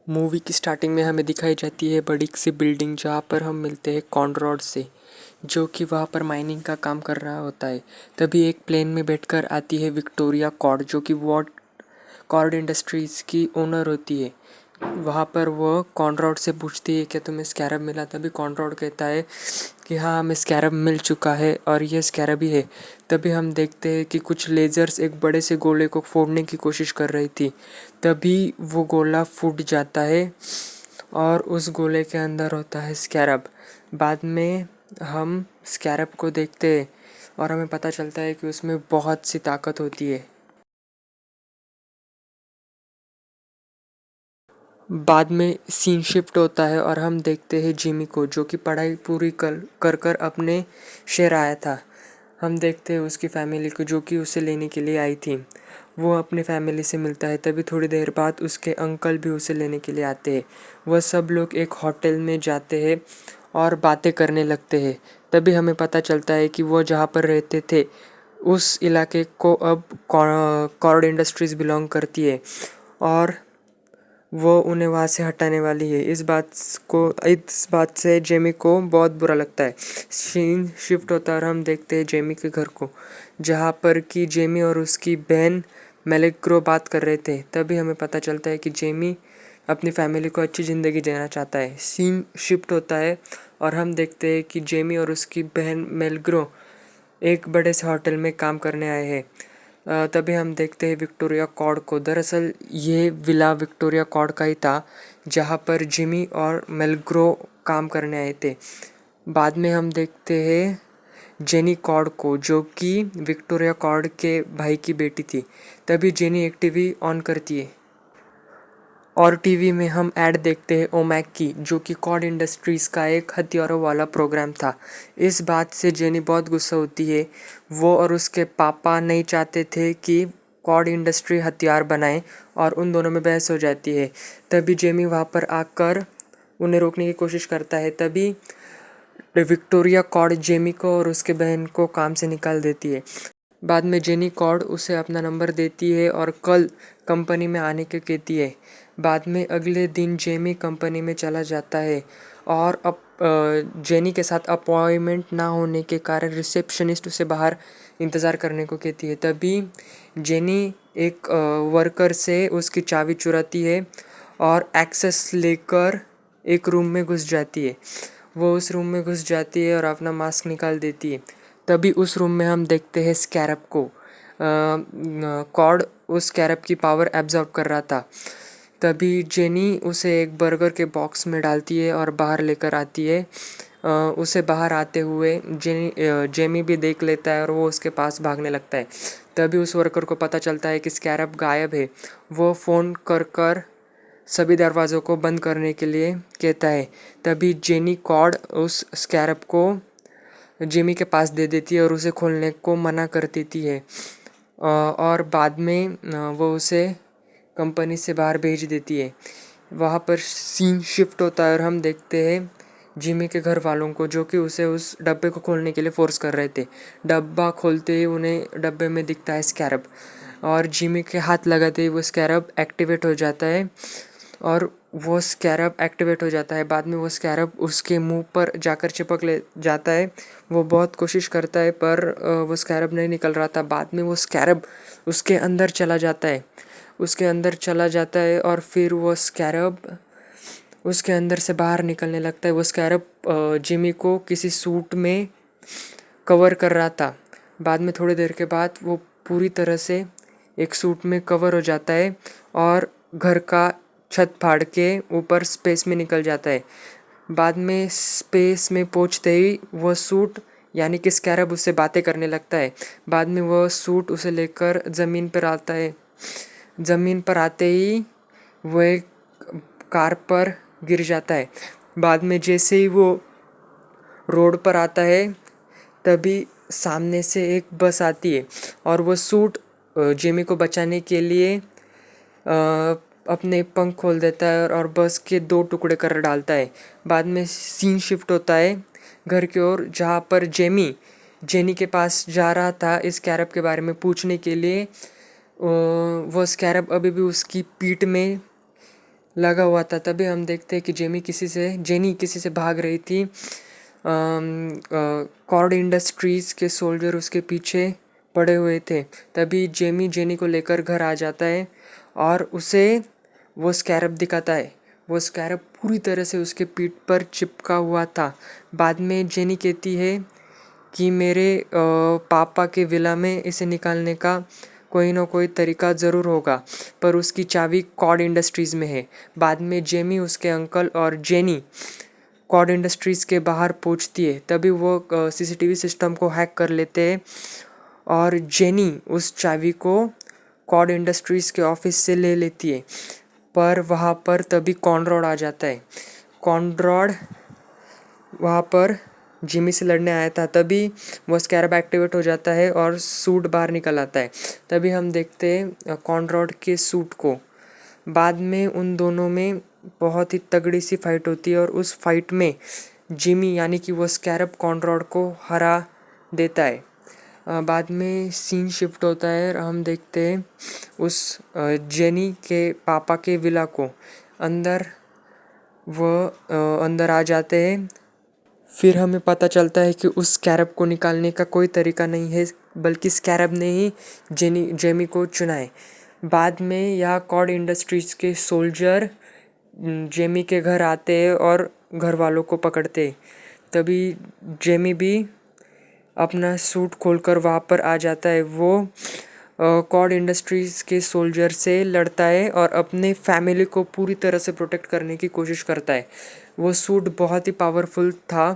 Movie की starting में हमें दिखाई जाती है बड़ी सी बिल्डिंग जहाँ पर हम मिलते हैं कॉनरॉड से, जो कि वहाँ पर माइनिंग का काम कर रहा होता है। तभी एक प्लेन में बैठकर आती है विक्टोरिया कॉर्ड, जो कि वॉट कॉर्ड इंडस्ट्रीज़ की ओनर होती है। वहाँ पर वो कॉनरॉड से पूछती है कि तुम्हें स्कैरब मिला। तभी कॉनरॉड कहता है कि हाँ, हमें स्कैरब मिल चुका है और ये स्कैरब ही है। तभी हम देखते हैं कि कुछ लेज़र्स एक बड़े से गोले को फोड़ने की कोशिश कर रही थी। तभी वो गोला फूट जाता है और उस गोले के अंदर होता है स्कैरब। बाद में हम स्कैरब को देखते हैं और हमें पता चलता है कि उसमें बहुत सी ताकत होती है। बाद में सीन शिफ्ट होता है और हम देखते हैं जिमी को, जो कि पढ़ाई पूरी कर कर कर अपने शहर आया था। हम देखते हैं उसकी फैमिली को, जो कि उसे लेने के लिए आई थी। वो अपने फैमिली से मिलता है। तभी थोड़ी देर बाद उसके अंकल भी उसे लेने के लिए आते हैं। वह सब लोग एक होटल में जाते हैं और बातें करने लगते हैं। तभी हमें पता चलता है कि वो जहाँ पर रहते थे उस इलाके को अब कॉर्ड इंडस्ट्रीज़ बिलोंग करती है और वो उन्हें वहाँ से हटाने वाली है। इस बात से जेमी को बहुत बुरा लगता है। सीन शिफ्ट होता है और हम देखते हैं जेमी के घर को, जहाँ पर कि जेमी और उसकी बहन मेलेग्रो बात कर रहे थे। तभी हमें पता चलता है कि जेमी अपनी फैमिली को अच्छी ज़िंदगी देना चाहता है। सीन शिफ्ट होता है और हम देखते हैं कि जेमी और उसकी बहन मेलेग्रो एक बड़े से होटल में काम करने आए हैं। तभी हम देखते हैं विक्टोरिया कॉर्ड को। दरअसल ये विला विक्टोरिया कॉर्ड का ही था, जहाँ पर जिमी और मेलग्रो काम करने आए थे। बाद में हम देखते हैं जेनी कॉर्ड को, जो कि विक्टोरिया कॉर्ड के भाई की बेटी थी। तभी जेनी एक टीवी ऑन करती है और टीवी में हम ऐड देखते हैं ओमैक की, जो कि कॉर्ड इंडस्ट्रीज़ का एक हथियारों वाला प्रोग्राम था। इस बात से जेनी बहुत गुस्सा होती है। वो और उसके पापा नहीं चाहते थे कि कॉर्ड इंडस्ट्री हथियार बनाए और उन दोनों में बहस हो जाती है। तभी जेमी वहाँ पर आकर उन्हें रोकने की कोशिश करता है। तभी विक्टोरिया कॉर्ड जेमी को और उसके बहन को काम से निकाल देती है। बाद में जेनी कॉर्ड उसे अपना नंबर देती है और कल कंपनी में आने को कहती है। बाद में अगले दिन जेमी कंपनी में चला जाता है और अब जेनी के साथ अपॉइंटमेंट ना होने के कारण रिसेप्शनिस्ट उसे बाहर इंतज़ार करने को कहती है। तभी जेनी एक वर्कर से उसकी चाबी चुराती है और एक्सेस लेकर एक रूम में घुस जाती है। वो उस रूम में घुस जाती है और अपना मास्क निकाल देती है। तभी उस रूम में हम देखते हैं स्कैरब को। कॉर्ड उस स्कैरब की पावर एब्जॉर्ब कर रहा था। तभी जेनी उसे एक बर्गर के बॉक्स में डालती है और बाहर लेकर आती है। उसे बाहर आते हुए जेमी भी देख लेता है और वो उसके पास भागने लगता है। तभी उस वर्कर को पता चलता है कि स्कैरब गायब है। वो फ़ोन कर कर सभी दरवाज़ों को बंद करने के लिए कहता है। तभी जेनी कॉर्ड उस स्कैरब को जिमी के पास दे देती है और उसे खोलने को मना कर देती है। और बाद में वो उसे कंपनी से बाहर भेज देती है। वहाँ पर सीन शिफ्ट होता है और हम देखते हैं जिमी के घर वालों को, जो कि उसे उस डब्बे को खोलने के लिए फ़ोर्स कर रहे थे। डब्बा खोलते ही उन्हें डब्बे में दिखता है स्कैरब और जिमी के हाथ लगाते ही वो स्कैरब एक्टिवेट हो जाता है और वो स्कैरब एक्टिवेट हो जाता है। बाद में वो स्कैरब उसके मुंह पर जाकर चिपक ले जाता है। वो बहुत कोशिश करता है पर वो स्कैरब नहीं निकल रहा था। बाद में वो स्कैरब उसके अंदर चला जाता है। और फिर वो स्कैरब उसके अंदर से बाहर निकलने लगता है। वो स्कैरब जिमी को किसी सूट में कवर कर रहा था। बाद में थोड़ी देर के बाद वो पूरी तरह से एक सूट में कवर हो जाता है और घर का छत फाड़ के ऊपर स्पेस में निकल जाता है। बाद में स्पेस में पहुंचते ही वो सूट यानी कि स्कैरब उससे बातें करने लगता है। बाद में वो सूट उसे लेकर ज़मीन पर आता है। ज़मीन पर आते ही वो एक कार पर गिर जाता है। बाद में जैसे ही वो रोड पर आता है, तभी सामने से एक बस आती है और वो सूट जेमी को बचाने के लिए अपने पंख खोल देता है और बस के दो टुकड़े कर डालता है। बाद में सीन शिफ्ट होता है घर की ओर, जहाँ पर जेनी के पास जा रहा था इस स्कैरब के बारे में पूछने के लिए। वो स्कैरब अभी भी उसकी पीठ में लगा हुआ था। तभी हम देखते हैं कि जेनी किसी से भाग रही थी। कॉर्ड इंडस्ट्रीज़ के सोल्जर उसके पीछे पड़े हुए थे। तभी जेनी को लेकर घर आ जाता है और उसे वो स्कैरब दिखाता है। वो स्कैरब पूरी तरह से उसके पीठ पर चिपका हुआ था। बाद में जेनी कहती है कि मेरे पापा के विला में इसे निकालने का कोई ना कोई तरीका ज़रूर होगा, पर उसकी चाबी कॉर्ड इंडस्ट्रीज़ में है। बाद में जेमी, उसके अंकल और जेनी कॉर्ड इंडस्ट्रीज़ के बाहर पहुंचती है। तभी वो सीसीटीवी सिस्टम को हैक कर लेते हैं और जेनी उस चाबी को कॉर्ड इंडस्ट्रीज़ के ऑफिस से ले लेती है। पर वहाँ पर तभी कॉनरॉड आ जाता है। कॉनरॉड वहाँ पर जिमी से लड़ने आया था। तभी वो स्कैरब एक्टिवेट हो जाता है और सूट बाहर निकल आता है। तभी हम देखते हैं कॉनरॉड के सूट को। बाद में उन दोनों में बहुत ही तगड़ी सी फाइट होती है और उस फाइट में जिमी यानी कि वो स्कैरब कॉनरॉड को हरा देता है। बाद में सीन शिफ्ट होता है और हम देखते हैं उस जेनी के पापा के विला को। अंदर अंदर आ जाते हैं। फिर हमें पता चलता है कि उस स्कैरब को निकालने का कोई तरीका नहीं है, बल्कि स्कैरब ने ही जेमी को चुना है। बाद में यह कॉर्ड इंडस्ट्रीज़ के सोल्जर जेमी के घर आते हैं और घर वालों को पकड़ते हैं। तभी जेमी भी अपना सूट खोलकर वहाँ पर आ जाता है। वो कॉर्ड इंडस्ट्रीज़ के सोल्जर से लड़ता है और अपने फैमिली को पूरी तरह से प्रोटेक्ट करने की कोशिश करता है। वो सूट बहुत ही पावरफुल था,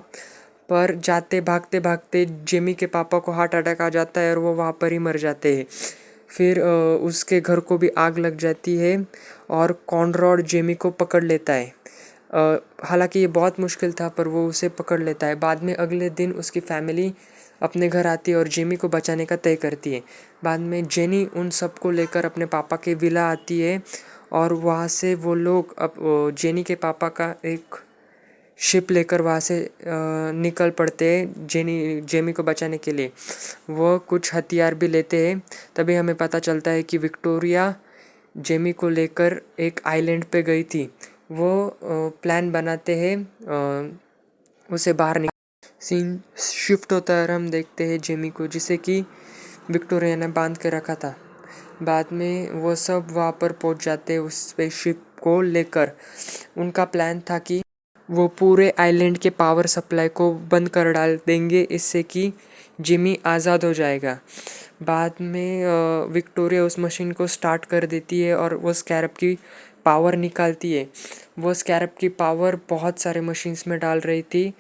पर जाते भागते भागते जेमी के पापा को हार्ट अटैक आ जाता है और वो वहाँ पर ही मर जाते हैं। फिर उसके घर को भी आग लग जाती है और कॉनरॉड जेमी को पकड़ लेता है। हालांकि ये बहुत मुश्किल था, पर वो उसे पकड़ लेता है। बाद में अगले दिन उसकी फैमिली अपने घर आती है और जेमी को बचाने का तय करती है। बाद में जेनी उन सबको लेकर अपने पापा के विला आती है और वहाँ से वो लोग अब जेनी के पापा का एक शिप लेकर वहाँ से निकल पड़ते हैं जेमी को बचाने के लिए। वो कुछ हथियार भी लेते हैं। तभी हमें पता चलता है कि विक्टोरिया जेमी को लेकर एक आइलैंड पे गई थी। वो प्लान बनाते हैं उसे बाहर सीन शिफ्ट होता है और हम देखते हैं जेमी को, जिसे कि विक्टोरिया ने बांध के रखा था। बाद में वो सब वहाँ पर पहुँच जाते हैं उस स्पेसशिप को लेकर। उनका प्लान था कि वो पूरे आइलैंड के पावर सप्लाई को बंद कर डाल देंगे, इससे कि जिमी आज़ाद हो जाएगा। बाद में विक्टोरिया उस मशीन को स्टार्ट कर देती है और वो स्कैरब की पावर निकालती है। वो स्कैरब की पावर बहुत सारे मशीन्स में डाल रही थी।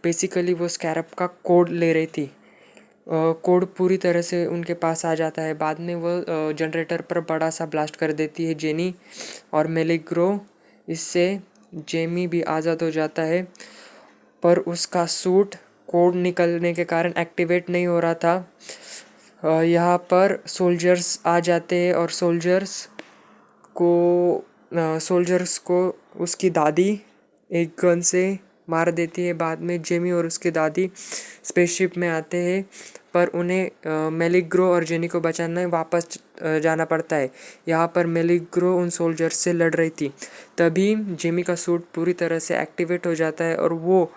बेसिकली वो स्कैरब का कोड ले रही थी। कोड पूरी तरह से उनके पास आ जाता है। बाद में वो जनरेटर पर बड़ा सा ब्लास्ट कर देती है जेनी और मेलिग्रो। इससे जेमी भी आज़ाद हो जाता है, पर उसका सूट कोड निकलने के कारण एक्टिवेट नहीं हो रहा था। यहाँ पर सोल्जर्स आ जाते हैं और सोल्जर्स को उसकी दादी एक गन से मार देती है। बाद में जेमी और उसकी दादी स्पेसशिप में आते हैं, पर उन्हें मेलिग्रो और जेनी को बचाना वापस जाना पड़ता है। यहाँ पर मेलिग्रो उन सोल्जर्स से लड़ रही थी। तभी जेमी का सूट पूरी तरह से एक्टिवेट हो जाता है और वो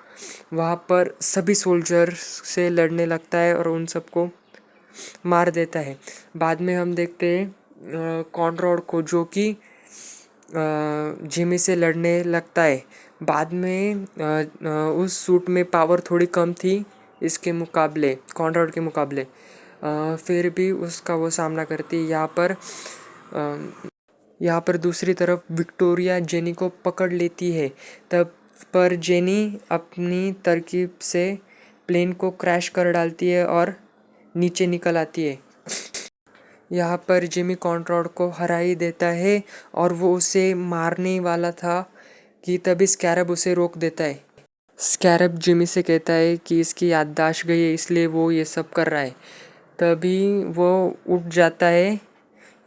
वहाँ पर सभी सोल्जर्स से लड़ने लगता है और उन सबको मार देता है। बाद में हम देखते हैं कॉनरॉड को, जो कि जिमी से लड़ने लगता है। बाद में उस सूट में पावर थोड़ी कम थी इसके मुकाबले, कॉनरॉड के मुकाबले। फिर भी उसका वो सामना करती है। यहाँ पर दूसरी तरफ विक्टोरिया जेनी को पकड़ लेती है। तब पर जेनी अपनी तरकीब से प्लेन को क्रैश कर डालती है और नीचे निकल आती है। यहाँ पर जिमी कॉनरॉड को हरा ही देता है और वो उसे मारने वाला था कि तभी स्कैरब उसे रोक देता है। स्कैरब जिमी से कहता है कि इसकी याददाश्त गई है, इसलिए वो ये सब कर रहा है। तभी वो उठ जाता है।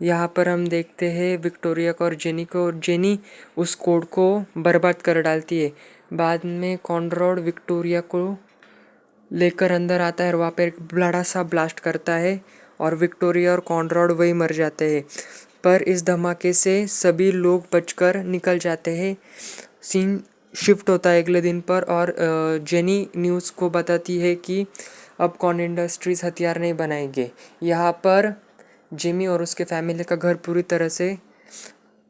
यहाँ पर हम देखते हैं विक्टोरिया को और जेनी को, और जेनी उस कोड को बर्बाद कर डालती है। बाद में कॉनरॉड विक्टोरिया को लेकर अंदर आता है और वहाँ पर एक बड़ा सा ब्लास्ट करता है और विक्टोरिया और कॉनरॉड वही मर जाते हैं। पर इस धमाके से सभी लोग बचकर निकल जाते हैं। सीन शिफ्ट होता है अगले दिन पर और जेनी न्यूज़ को बताती है कि अब कॉन इंडस्ट्रीज़ हथियार नहीं बनाएंगे। यहाँ पर जिमी और उसके फैमिली का घर पूरी तरह से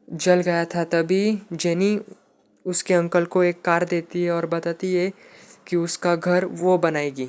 जल गया था। तभी जेनी उसके अंकल को एक कार देती है और बताती है कि उसका घर वो बनाएगी।